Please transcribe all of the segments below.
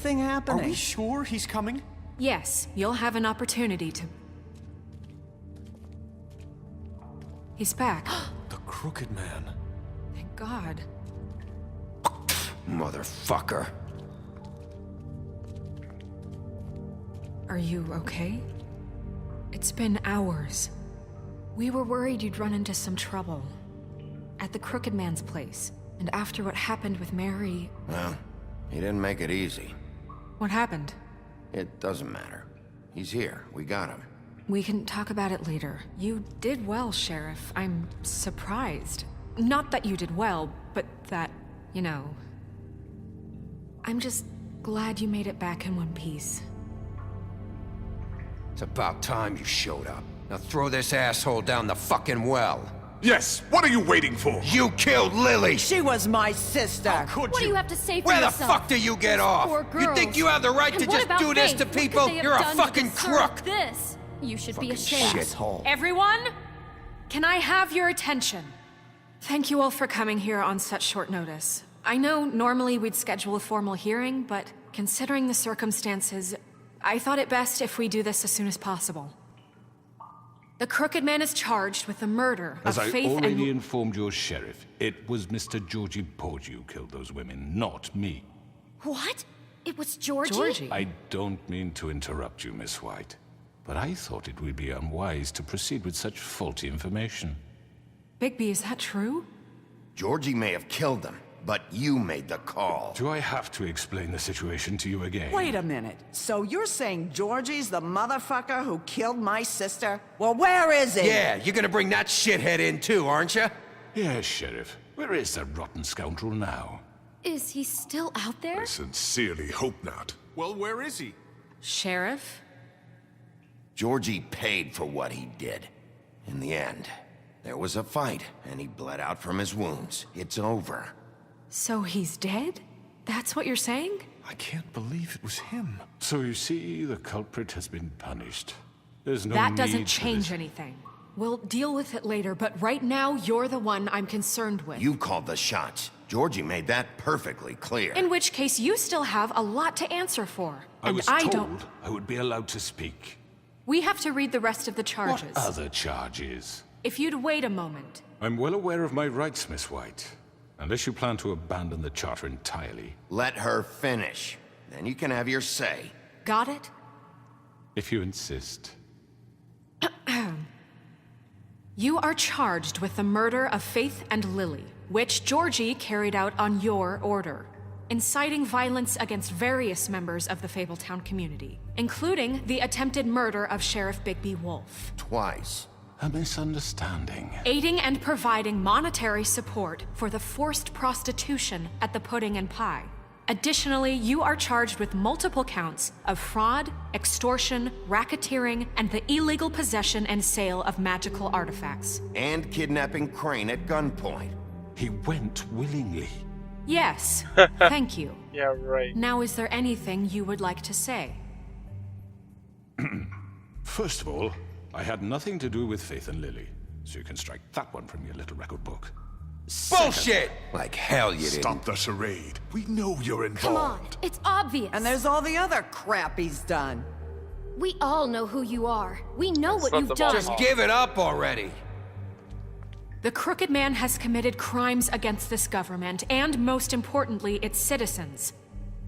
thing happening? Are we sure he's coming? Yes, you'll have an opportunity to... He's back. The Crooked Man. Thank God. Motherfucker. Are you okay? It's been hours. We were worried you'd run into some trouble. At the Crooked Man's place. And after what happened with Mary... Well, he didn't make it easy. What happened? It doesn't matter. He's here. We got him. We can talk about it later. You did well, Sheriff. I'm surprised. Not that you did well, but that, you know... I'm just glad you made it back in one piece. It's about time you showed up. Now throw this asshole down the fucking well. Yes, what are you waiting for? You killed Lily! She was my sister. How could What do you? you have to say for Where the yourself? fuck do you get off? Poor You think girls. you have the right And to what just about do this Faith? to What could people? they have You're a done to fucking deserve crook! This. You should be Fucking ashamed. shithole. Everyone, can I have your attention? Thank you all for coming here on such short notice. I know normally we'd schedule a formal hearing, but considering the circumstances, I thought it best if we do this as soon as possible. The Crooked Man is charged with the murder As of I Faith already and... informed your sheriff, it was Mr. Georgie Porgy who killed those women, not me. What? It was Georgie? Georgie. I don't mean to interrupt you, Miss White, but I thought it would be unwise to proceed with such faulty information. Bigby, is that true? Georgie may have killed them, but you made the call. Do I have to explain the situation to you again? Wait a minute. So you're saying Georgie's the motherfucker who killed my sister? Well, where is he? Yeah, you're gonna bring that shithead in too, aren't you? Yes, Sheriff. Where is that rotten scoundrel now? Is he still out there? I sincerely hope not. Well, where is he? Sheriff? Georgie paid for what he did. In the end, there was a fight, and he bled out from his wounds. It's over. So he's dead? That's what you're saying? I can't believe it was him. So you see, the culprit has been punished. There's no That need doesn't for change this. anything. We'll deal with it later, but right now, you're the one I'm concerned with. You called the shots. Georgie made that perfectly clear. In which case, you still have a lot to answer for. I And was I told don't... I would be allowed to speak. We have to read the rest of the charges. What other charges? If you'd wait a moment. I'm well aware of my rights, Miss White. Unless you plan to abandon the charter entirely. Let her finish. Then you can have your say. Got it? If you insist. You are charged with the murder of Faith and Lily, which Georgie carried out on your order, inciting violence against various members of the Fabletown community, including the attempted murder of Sheriff Bigby Wolf. Twice. A misunderstanding. Aiding and providing monetary support for the forced prostitution at the Pudding and Pie. Additionally, you are charged with multiple counts of fraud, extortion, racketeering, and the illegal possession and sale of magical artifacts. And kidnapping Crane at gunpoint. He went willingly. Yes, thank you. Yeah, right. Now, is there anything you would like to say? First of all, I had nothing to do with Faith and Lily, so you can strike that one from your little record book. Bullshit! Like hell you didn't. Stop the charade. We know you're Come on, involved. it's obvious. And there's all the other crap he's done. We all know who you are. We know what not you've the done. boss. Just give it up already. The Crooked Man has committed crimes against this government and, most importantly, its citizens.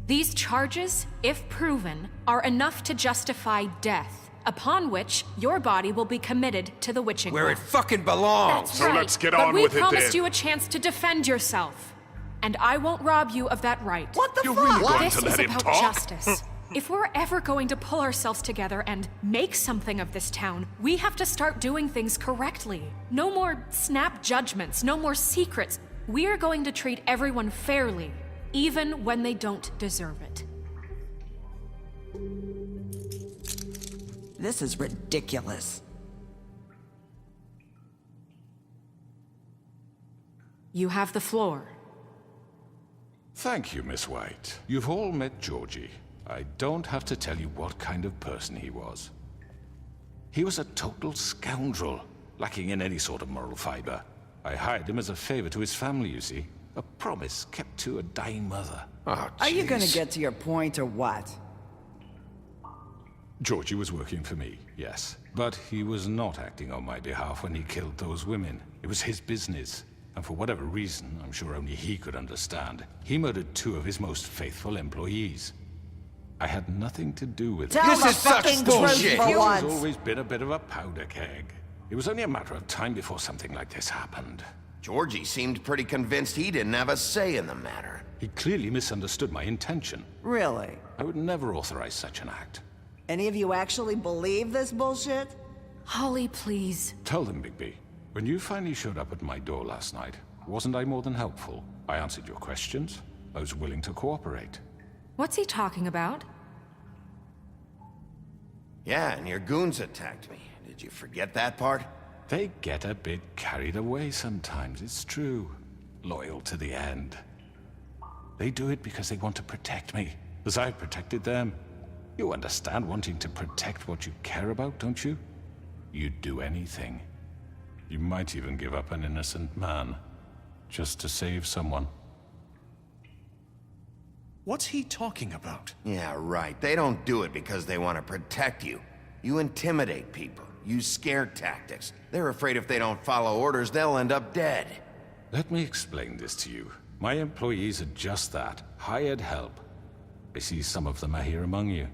These charges, if proven, are enough to justify death, upon which your body will be committed to the witching Where it well. fucking belongs. That's So right. let's get But on we with it promised then. you a chance to defend yourself, and I won't rob you of that right. What the You're fuck? really going This to is let him about talk? justice. If we're ever going to pull ourselves together and make something of this town, we have to start doing things correctly. No more snap judgments, no more secrets. We are going to treat everyone fairly, even when they don't deserve it. This is ridiculous. You have the floor. Thank you, Miss White. You've all met Georgie. I don't have to tell you what kind of person he was. He was a total scoundrel, lacking in any sort of moral fiber. I hired him as a favor to his family, you see. A promise kept to a dying mother. Oh, Are you gonna jeez. get to your point or what? Georgie was working for me, yes. But he was not acting on my behalf when he killed those women. It was his business. And for whatever reason, I'm sure only he could understand, he murdered 2 of his most faithful employees. I had nothing to do with it. Tell This the is such fucking bullshit. truth for He's once. always been a bit of a powder keg. It was only a matter of time before something like this happened. Georgie seemed pretty convinced he didn't have a say in the matter. He clearly misunderstood my intention. Really? I would never authorize such an act. Any of you actually believe this bullshit? Holly, please. Tell them, Bigby. When you finally showed up at my door last night, wasn't I more than helpful? I answered your questions. I was willing to cooperate. What's he talking about? Yeah, and your goons attacked me. Did you forget that part? They get a bit carried away sometimes, it's true. Loyal to the end. They do it because they want to protect me, as I've protected them. You understand wanting to protect what you care about, don't you? You'd do anything. You might even give up an innocent man, just to save someone. What's he talking about? Yeah, right. They don't do it because they want to protect you. You intimidate people, use scare tactics. They're afraid if they don't follow orders, they'll end up dead. Let me explain this to you. My employees are just that, hired help. I see some of them are here among you.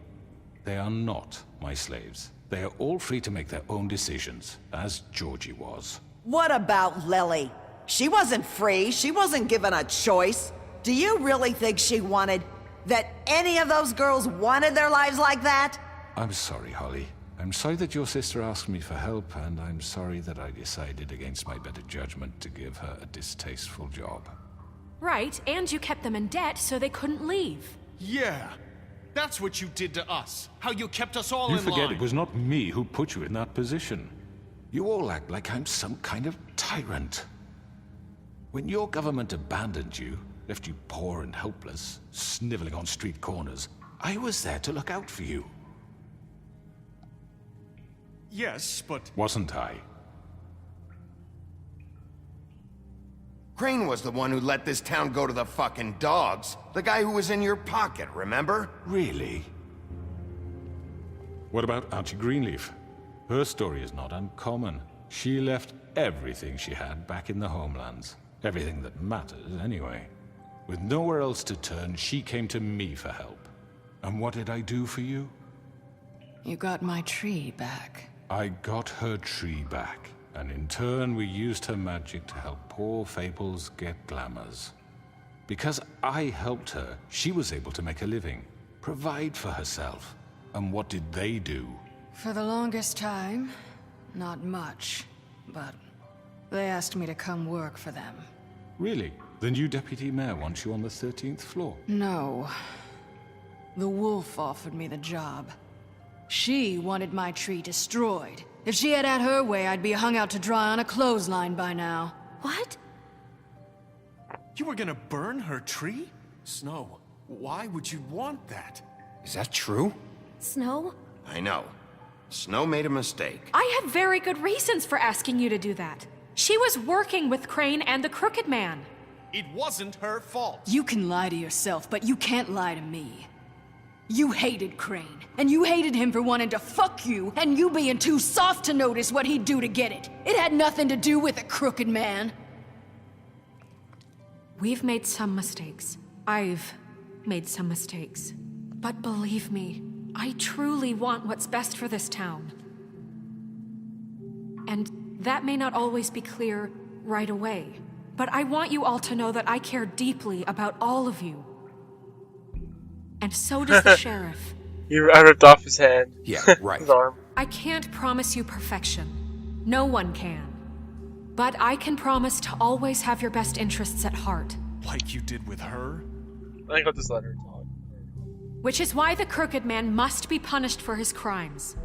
They are not my slaves. They are all free to make their own decisions, as Georgie was. What about Lily? She wasn't free. She wasn't given a choice. Do you really think she wanted... that any of those girls wanted their lives like that? I'm sorry, Holly. I'm sorry that your sister asked me for help, and I'm sorry that I decided against my better judgment to give her a distasteful job. Right, and you kept them in debt so they couldn't leave. Yeah. That's what you did to us. How you kept us all You in forget line. it was not me who put you in that position. You all act like I'm some kind of tyrant. When your government abandoned you, left you poor and helpless, sniveling on street corners, I was there to look out for you. Yes, but... Wasn't I? Crane was the one who let this town go to the fucking dogs. The guy who was in your pocket, remember? Really? What about Auntie Greenleaf? Her story is not uncommon. She left everything she had back in the homelands. Everything that matters, anyway. With nowhere else to turn, she came to me for help. And what did I do for you? You got my tree back. I got her tree back, and in turn we used her magic to help poor Fables get glamours. Because I helped her, she was able to make a living, provide for herself. And what did they do? For the longest time, not much. But they asked me to come work for them. Really? The new deputy mayor wants you on the 13th floor? No. The wolf offered me the job. She wanted my tree destroyed. If she had her way, I'd be hung out to dry on a clothesline by now. What? You were gonna burn her tree? Snow, why would you want that? Is that true? Snow? I know. Snow made a mistake. I had very good reasons for asking you to do that. She was working with Crane and the Crooked Man. It wasn't her fault. You can lie to yourself, but you can't lie to me. You hated Crane, and you hated him for wanting to fuck you, and you being too soft to notice what he'd do to get it. It had nothing to do with the Crooked Man. We've made some mistakes. I've made some mistakes. But believe me, I truly want what's best for this town. And that may not always be clear right away. But I want you all to know that I care deeply about all of you. And so does the sheriff. I ripped off his hand. Yeah, right. His arm. I can't promise you perfection. No one can. But I can promise to always have your best interests at heart. Like you did with her? I think I'll just let her talk. Which is why the Crooked Man must be punished for his crimes.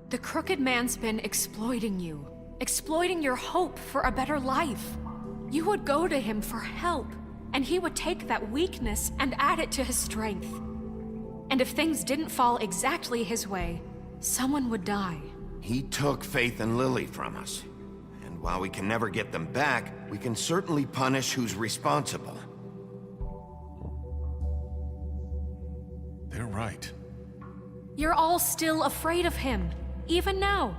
The Crooked Man's been exploiting you. Exploiting your hope for a better life. You would go to him for help, and he would take that weakness and add it to his strength. And if things didn't fall exactly his way, someone would die. He took Faith and Lily from us. And while we can never get them back, we can certainly punish who's responsible. You're right. You're all still afraid of him, even now.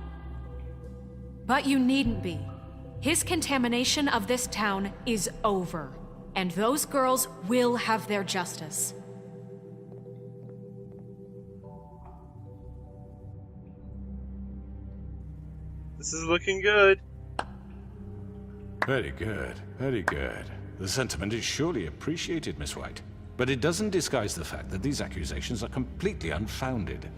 But you needn't be. His contamination of this town is over, and those girls will have their justice. This is looking good. Very good, very good. The sentiment is surely appreciated, Miss White. But it doesn't disguise the fact that these accusations are completely unfounded.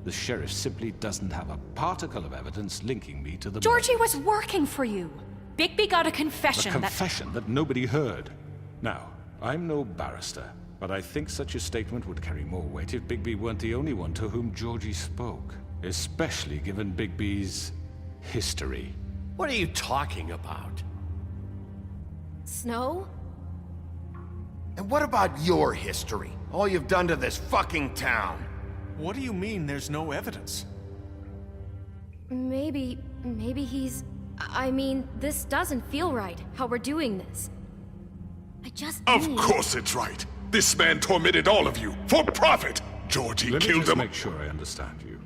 The sheriff simply doesn't have a particle of evidence linking me to the Georgie murder. was working for you. Bigby got a A confession confession that nobody heard. Now, I'm no barrister, but I think such a statement would carry more weight if Bigby weren't the only one to whom Georgie spoke. Especially given Bigby's history. What are you talking about? Snow? And what about your history? All you've done to this fucking town? What do you mean there's no evidence? Maybe he's... I mean, this doesn't feel right, how we're doing this. I just Of need... course it's right. This man tormented all of you for profit. Georgie Let me killed just them. make sure I understand you.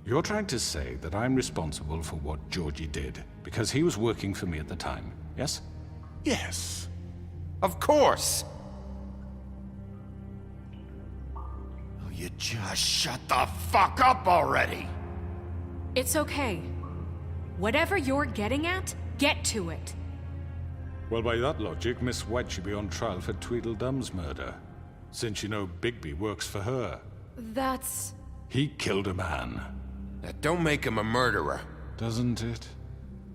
You're trying to say that I'm responsible for what Georgie did because he was working for me at the time, yes? Yes. Of course! Oh, you just shut the fuck up already! It's okay. Whatever you're getting at, get to it. Well, by that logic, Miss White should be on trial for Tweedledum's murder. Since you know Bigby works for her. That's... He killed a man. That don't make him a murderer. Doesn't it?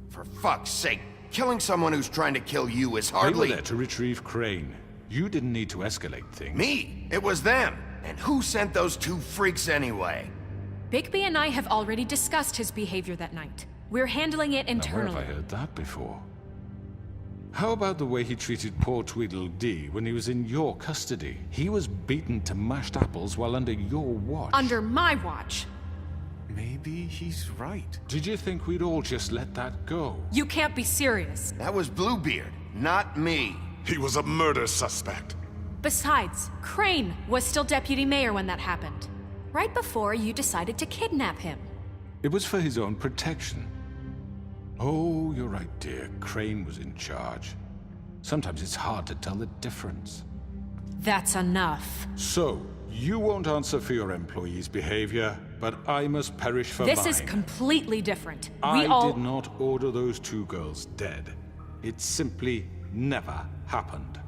For fuck's sake, killing someone who's trying to kill you is They were hardly... there to retrieve Crane. You didn't need to escalate things. Me! It was them! And who sent those two freaks anyway? Bigby and I have already discussed his behavior that night. We're handling it Now, where internally. have I heard that before? How about the way he treated poor Tweedledee when he was in your custody? He was beaten to mashed apples while under your watch. Under my watch. Maybe he's right. Did you think we'd all just let that go? You can't be serious. That was Bluebeard, not me. He was a murder suspect. Besides, Crane was still deputy mayor when that happened. Right before you decided to kidnap him. It was for his own protection. Oh, you're right, dear. Crane was in charge. Sometimes it's hard to tell the difference. That's enough. So, you won't answer for your employees' behavior, but I must perish for mine. This is completely different. I We all... did not order those two girls dead. It simply never happened.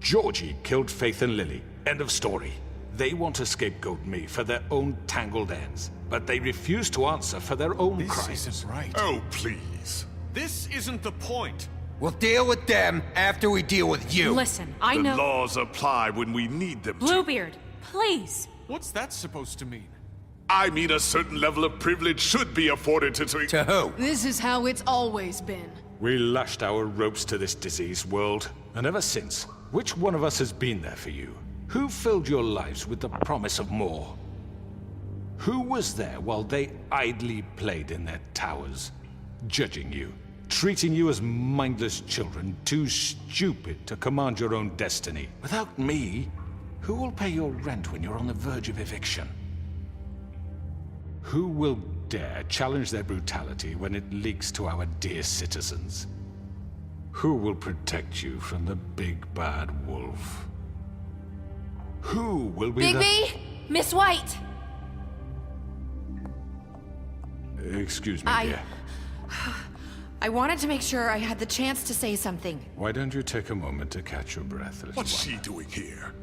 Georgie killed Faith and Lily. End of story. They want to scapegoat me for their own tangled ends, but they refuse to answer for their own This crimes. isn't right. Oh, please. This isn't the point. We'll deal with them after we deal with you. Listen, I The know... laws apply when we need them to. Bluebeard, please. What's that supposed to mean? I mean a certain level of privilege should be afforded to... To who? This is how it's always been. We lashed our ropes to this diseased world, and ever since, which one of us has been there for you? Who filled your lives with the promise of more? Who was there while they idly played in their towers, judging you, treating you as mindless children, too stupid to command your own destiny? Without me, who will pay your rent when you're on the verge of eviction? Who will dare challenge their brutality when it leaks to our dear citizens? Who will protect you from the big bad wolf? Who will be Bigby! Miss White! Excuse me, dear. I wanted to make sure I had the chance to say something. Why don't you take a moment to catch your breath, little What's one? she doing here?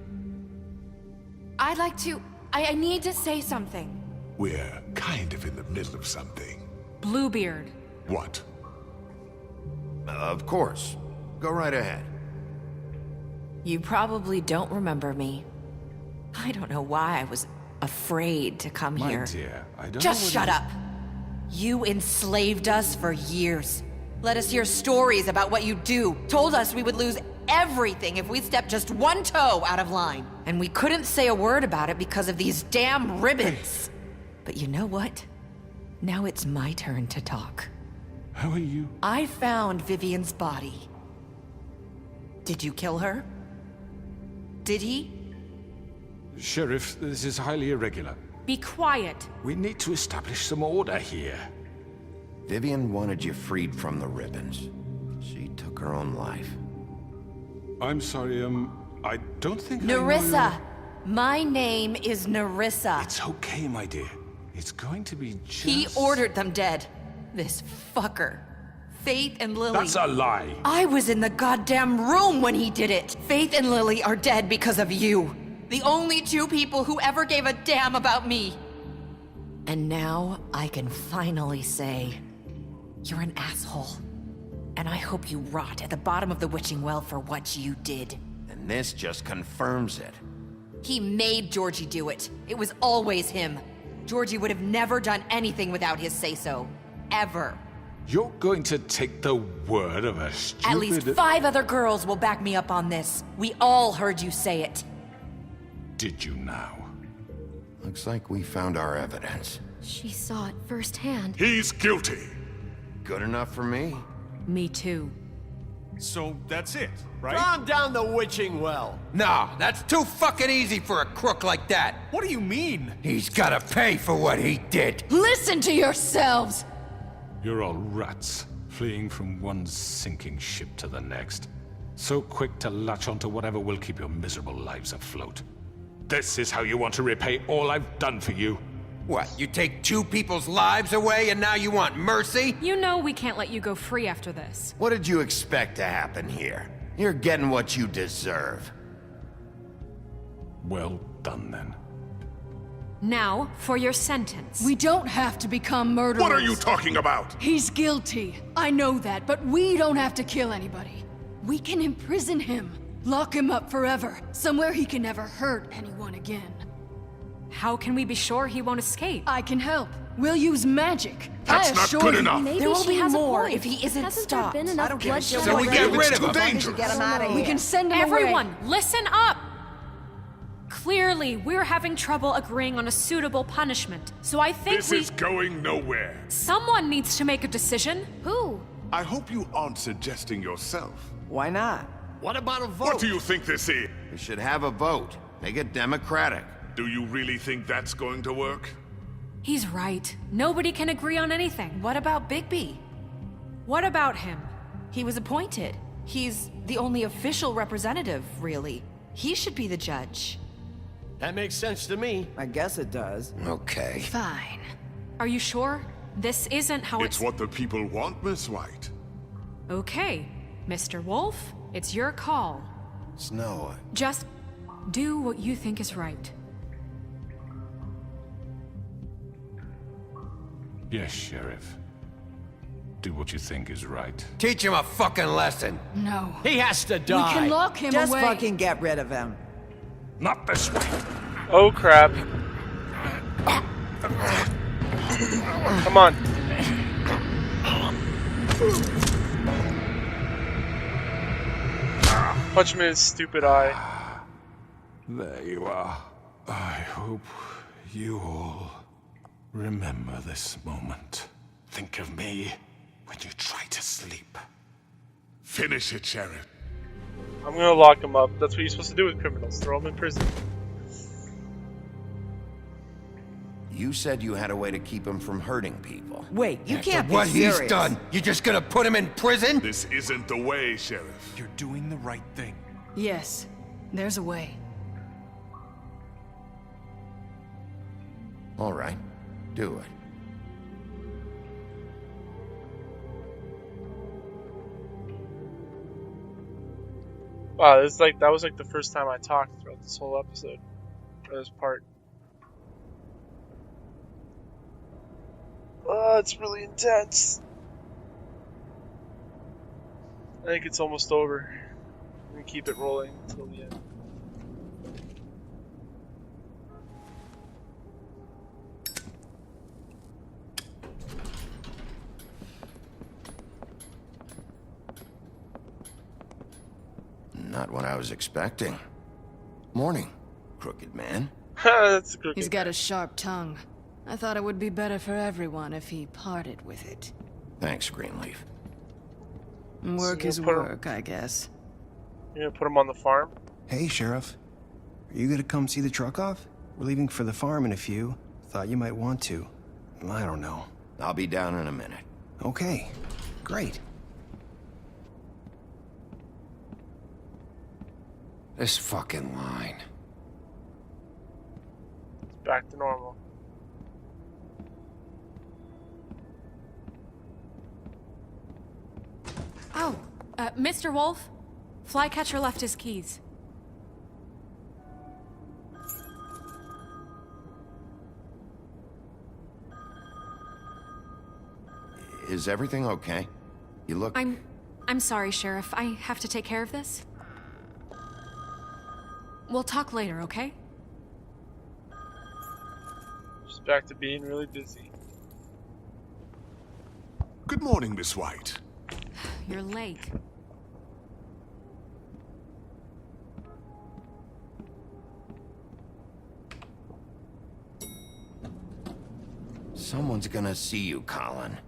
I'd like to... I need to say something. We're kind of in the middle of something. Bluebeard. What? Of course. Go right ahead. You probably don't remember me. I don't know why I was afraid to come My here. dear, I don't Just know shut up! You enslaved us for years. Let us hear stories about what you do. Told us we would lose everything if we stepped just one toe out of line. And we couldn't say a word about it because of these damn ribbons. But you know what? Now it's my turn to talk. How are you? I found Vivian's body. Did you kill her? Did he? Sheriff, this is highly irregular. Be quiet. We need to establish some order here. Vivian wanted you freed from the ribbons. She took her own life. I'm sorry, I don't think Nerissa! My name is Nerissa. It's okay, my dear. It's going to be just... He ordered them dead. This fucker. Faith and Lily... That's a lie. I was in the goddamn room when he did it. Faith and Lily are dead because of you. The only two people who ever gave a damn about me. And now I can finally say, you're an asshole. And I hope you rot at the bottom of the witching well for what you did. And this just confirms it. He made Georgie do it. It was always him. Georgie would have never done anything without his say-so. Ever. You're going to take the word of a stupid... At least 5 other girls will back me up on this. We all heard you say it. Did you now? Looks like we found our evidence. She saw it firsthand. He's guilty. Good enough for me? Me too. So that's it, right? Calm down the witching well. No, that's too fucking easy for a crook like that. What do you mean? He's gotta pay for what he did. Listen to yourselves! You're all rats, fleeing from one sinking ship to the next. So quick to latch onto whatever will keep your miserable lives afloat. This is how you want to repay all I've done for you? What, you take 2 people's lives away and now you want mercy? You know we can't let you go free after this. What did you expect to happen here? You're getting what you deserve. Well done, then. Now, for your sentence. We don't have to become murderers. What are you talking about? He's guilty. I know that, but we don't have to kill anybody. We can imprison him. Lock him up forever. Somewhere he can never hurt anyone again. How can we be sure he won't escape? I can help. We'll use magic. That's I not assure good you. enough. Maybe There will she be has more a point. if he isn't Hasn't stopped. there been I enough don't give a bloodshed shit So we what get you do. rid of him. As long as you Dangerous. get him out of We here. can send him Everyone, away. listen up! Clearly, we're having trouble agreeing on a suitable punishment, so I think This is going nowhere. Someone needs to make a decision. Who? I hope you aren't suggesting yourself. Why not? What about a vote? What do you think this is? We should have a vote. Make it democratic. Do you really think that's going to work? He's right. Nobody can agree on anything. What about Bigby? What about him? He was appointed. He's the only official representative, really. He should be the judge. That makes sense to me. I guess it does. Okay. Fine. Are you sure? This isn't how It's what the people want, Miss White. Okay, Mr. Wolf, it's your call. Snow, Just do what you think is right. Yes, Sheriff. Do what you think is right. Teach him a fucking lesson. No. He has to We die. can lock him Just away. fucking get rid of him. Not this way! Oh crap. Come on. Punch him in his stupid eye. There you are. I hope you all remember this moment. Think of me when you try to sleep. Finish it, Sheriff. I'm gonna lock him up. That's what you're supposed to do with criminals. Throw them in prison. you said you had a way to keep him from hurting people. Wait, you can't be What serious. he's done, you're just gonna put him in prison? This isn't the way, Sheriff. You're doing the right thing. Yes, there's a way. All right, do it. Wow, that was like the first time I talked throughout this whole episode. Or this part. Oh, it's really intense. I think it's almost over. I'm gonna keep it rolling until the end. Not what I was expecting. Morning, crooked man. That's a crooked He's got man. a sharp tongue. I thought it would be better for everyone if he parted with it. Thanks, Greenleaf. Work So is we'll put him- work, I guess. You're gonna put him on the farm? Hey, Sheriff. Are you gonna come see the truck off? We're leaving for the farm in a few. Thought you might want to. I don't know. I'll be down in a minute. Okay, great. This fucking line. It's back to normal. Oh, Mr. Wolf? Flycatcher left his keys. Is everything okay? You look... I'm sorry, Sheriff. I have to take care of this. We'll talk later, okay? Just back to being really busy. Good morning, Miss White. You're late. Someone's gonna see you, Colin.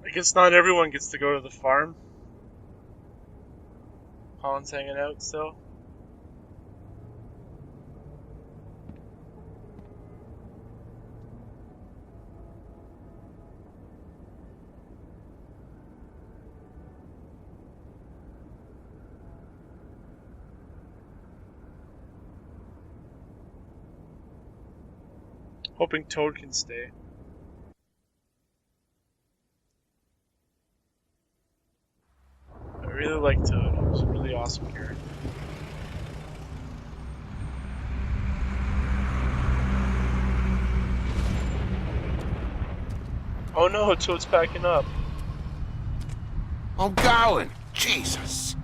I guess not everyone gets to go to the farm. Colin's hanging out still. Hoping Toad can stay. I really like Toad. He was a really awesome character. Oh no, Toad's packing up. I'm going. Jesus.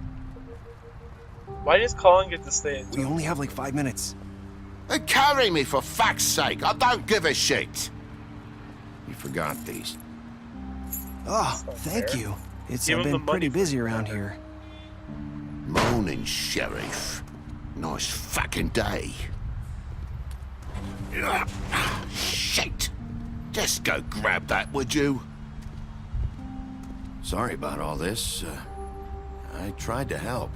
Why does Colin get to stay in? We only have like 5 minutes. Carry me for fuck's sake. I don't give a shit. You forgot these. Oh, thank you. It's Give him the been pretty money. busy around here. Morning, Sheriff. Nice fucking day. Ugh, shit. Just go grab that, would you? Sorry about all this. I tried to help.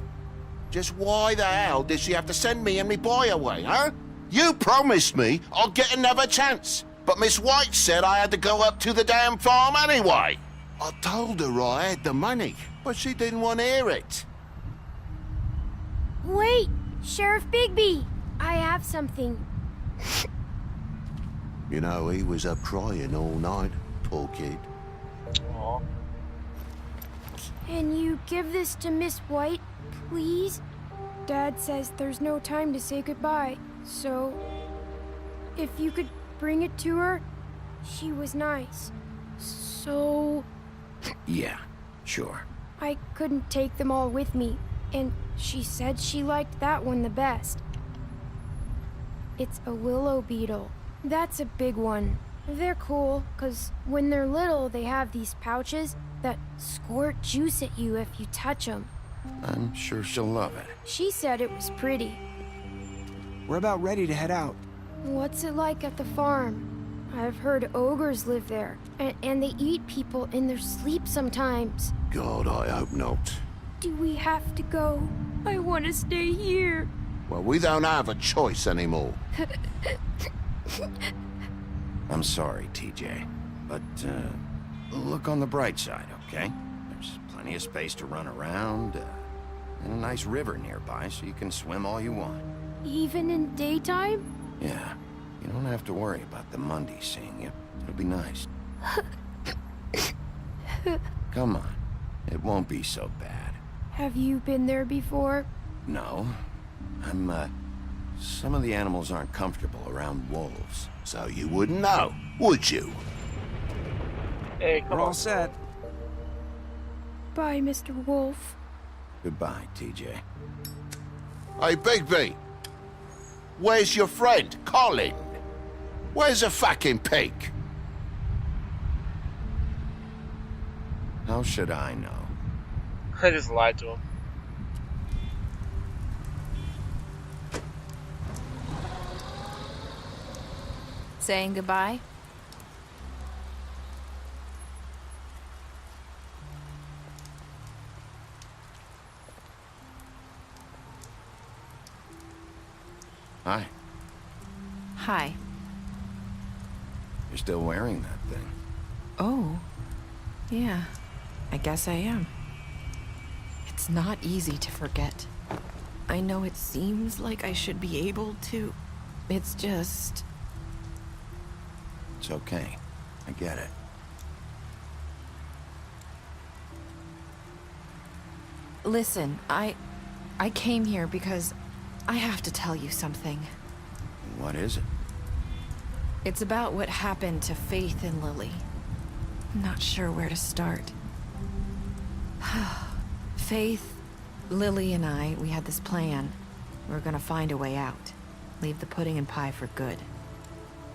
Just why the hell did she have to send me and me boy away, huh? You promised me I'd get another chance, but Miss White said I had to go up to the damn farm anyway. I told her I had the money, but she didn't want to hear it. Wait, Sheriff Bigby! I have something. You know, he was up crying all night, poor kid. Aww. Can you give this to Miss White, please? Dad says there's no time to say goodbye, so if you could bring it to her, she was nice. So Yeah, sure. I couldn't take them all with me, and she said she liked that one the best. It's a willow beetle. That's a big one. They're cool, 'cause when they're little, they have these pouches that squirt juice at you if you touch them. I'm sure she'll love it. She said it was pretty. We're about ready to head out. What's it like at the farm? I've heard ogres live there, and they eat people in their sleep sometimes. God, I hope not. Do we have to go? I want to stay here. Well, we don't have a choice anymore. I'm sorry, TJ. But, look on the bright side, okay? There's plenty of space to run around, and a nice river nearby so you can swim all you want. Even in daytime? Yeah, you don't have to worry about the Monday seeing you. It'll be nice. Come on, it won't be so bad. Have you been there before? No, some of the animals aren't comfortable around wolves. So you wouldn't know, would you? Hey, come We're on. all set. Bye, Mr. Wolf. Goodbye, TJ. Hey, Bigby. Where's your friend, Colin? Where's the fucking pig? How should I know? I just lied to him. Saying goodbye? Hi. Hi. You're still wearing that thing. Oh. Yeah. I guess I am. It's not easy to forget. I know it seems like I should be able to. It's just... It's okay. I get it. Listen, I came here because I have to tell you something. What is it? It's about what happened to Faith and Lily. I'm not sure where to start. Faith, Lily, and I, we had this plan. We were gonna find a way out. Leave the pudding and pie for good.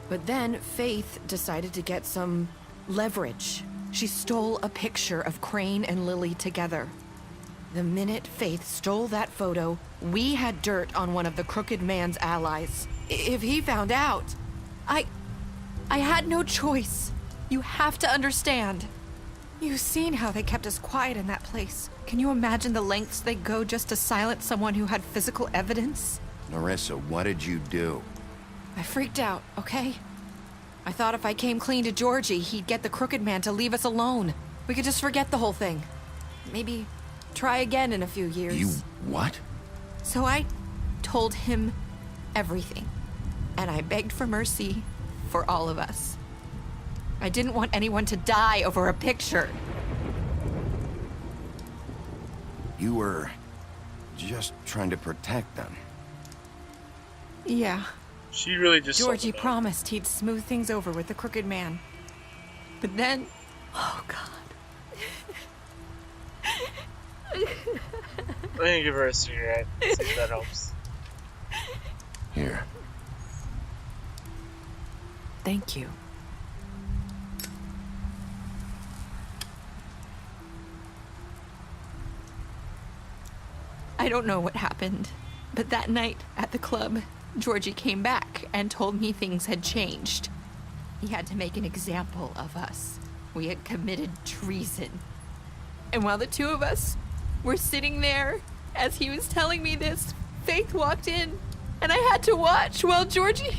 But then Faith decided to get some leverage. She stole a picture of Crane and Lily together. The minute Faith stole that photo, we had dirt on one of the Crooked Man's allies. If he found out, I had no choice. You have to understand. You've seen how they kept us quiet in that place. Can you imagine the lengths they go just to silence someone who had physical evidence? Nerissa, what did you do? I freaked out, okay? I thought if I came clean to Georgie, he'd get the Crooked Man to leave us alone. We could just forget the whole thing. Maybe try again in a few years. You what? So I told him everything. And I begged for mercy for all of us. I didn't want anyone to die over a picture. You were just trying to protect them. Yeah. She really just... Georgie promised he'd smooth things over with the Crooked Man. But then... Oh, God. I'm gonna give her a cigarette. See if that helps. Here. Thank you. I don't know what happened, but that night at the club, Georgie came back and told me things had changed. He had to make an example of us. We had committed treason. And while the two of us were sitting there, as he was telling me this, Faith walked in, and I had to watch while Georgie...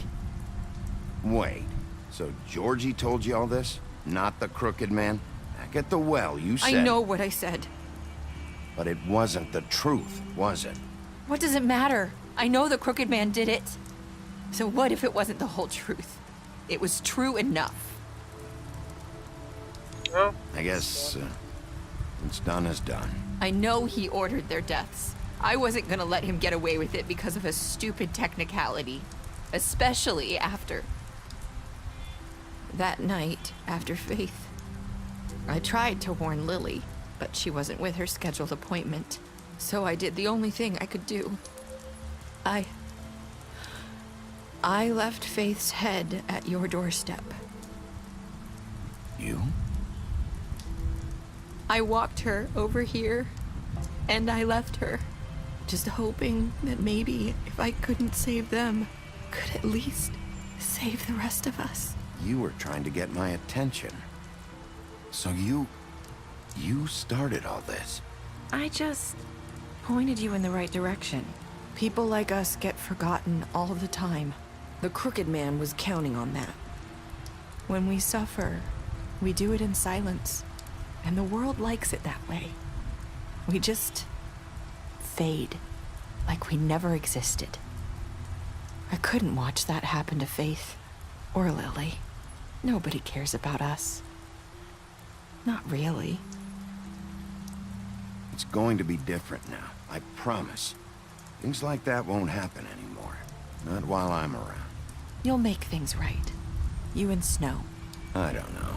Wait, so Georgie told you all this? Not the Crooked Man? Back at the well, you said... I know what I said. But it wasn't the truth, was it? What does it matter? I know the Crooked Man did it. So what if it wasn't the whole truth? It was true enough. Well, I guess what's done is done. I know he ordered their deaths. I wasn't gonna let him get away with it because of a stupid technicality. Especially after... that night, after Faith. I tried to warn Lily, but she wasn't with her scheduled appointment. So I did the only thing I could do. I left Faith's head at your doorstep. You? I walked her over here, and I left her, just hoping that maybe if I couldn't save them, could at least save the rest of us. You were trying to get my attention. So you started all this. I just pointed you in the right direction. People like us get forgotten all the time. The Crooked Man was counting on that. When we suffer, we do it in silence. And the world likes it that way. We just fade, like we never existed. I couldn't watch that happen to Faith or Lily. Nobody cares about us. Not really. It's going to be different now, I promise. Things like that won't happen anymore. Not while I'm around. You'll make things right. You and Snow. I don't know.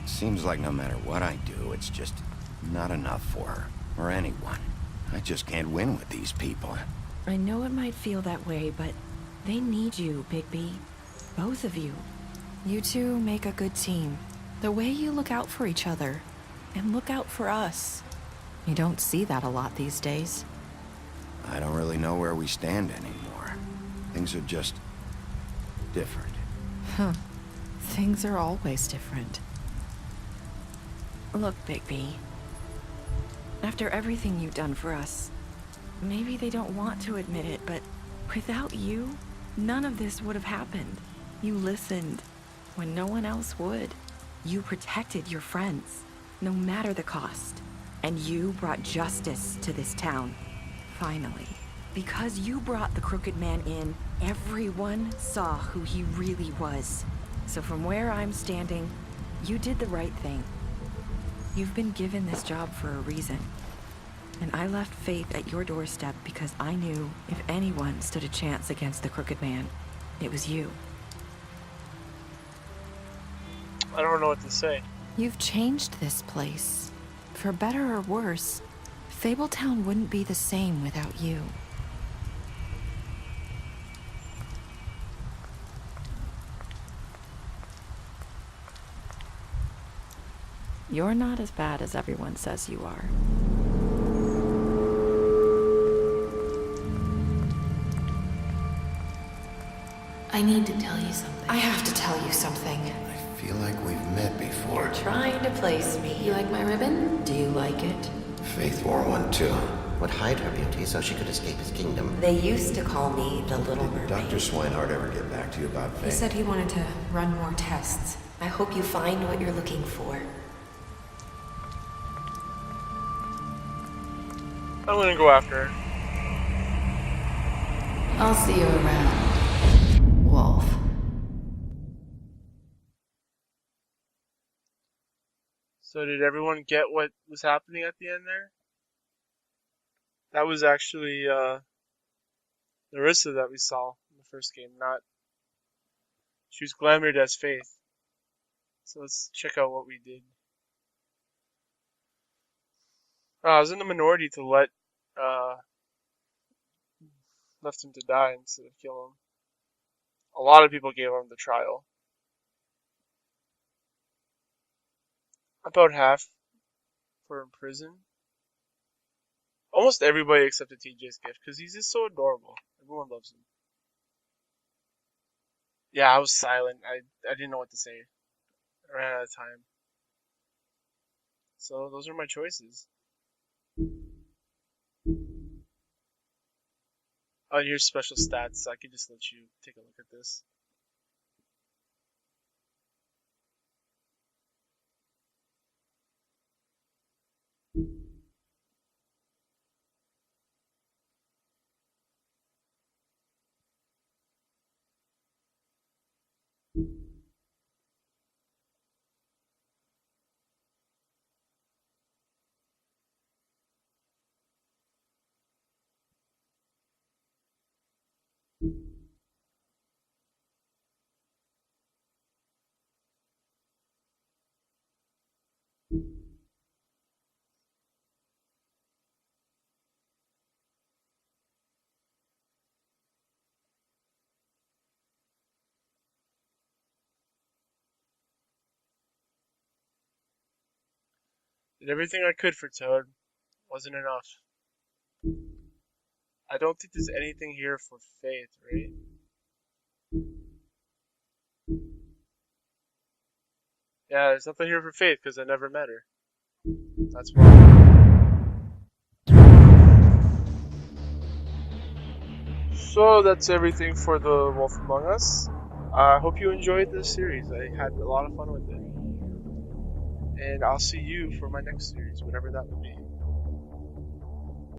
Seems like no matter what I do, it's just not enough for her, or anyone. I just can't win with these people. I know it might feel that way, but they need you, Bigby. Both of you. You two make a good team. The way you look out for each other, and look out for us. You don't see that a lot these days. I don't really know where we stand anymore. Things are just different. Huh. Things are always different. Look, Bigby. After everything you've done for us, maybe they don't want to admit it, but Without you, none of this would have happened. You listened when no one else would. You protected your friends, no matter the cost. And you brought justice to this town. Finally. Because you brought the Crooked Man in, everyone saw who he really was. So from where I'm standing, you did the right thing. You've been given this job for a reason. And I left Faith at your doorstep because I knew if anyone stood a chance against the Crooked Man, it was you. I don't know what to say. You've changed this place. For better or worse, Fabletown wouldn't be the same without you. You're not as bad as everyone says you are. I need to tell you something. I have to tell you something. I feel like we've met before. You're trying to place me. You like my ribbon? Do you like it? Faith wore one too. Would hide her beauty so she could escape his kingdom. They used to call me the Little Mermaid. Did Dr. Swinehart ever get back to you about Faith? He said he wanted to run more tests. I hope you find what you're looking for. I'm gonna go after her. I'll see you around, Wolf. So did everyone get what was happening at the end there? That was actually Narissa that we saw in the first game, not... She was glamored as Faith. So let's check out what we did. I was in the minority to left him to die instead of kill him. A lot of people gave him the trial. About half for in prison. Almost everybody accepted TJ's gift because he's just so adorable. Everyone loves him. Yeah, I was silent. I didn't know what to say. I ran out of time. So those are my choices. Oh, and here's special stats. I can just let you take a look at this. Did everything I could for Toad. Wasn't enough. I don't think there's anything here for Faith, right? Yeah, there's nothing here for Faith because I never met her. That's why. So that's everything for The Wolf Among Us. I hope you enjoyed this series. I had a lot of fun with it. And I'll see you for my next series, whatever that will be.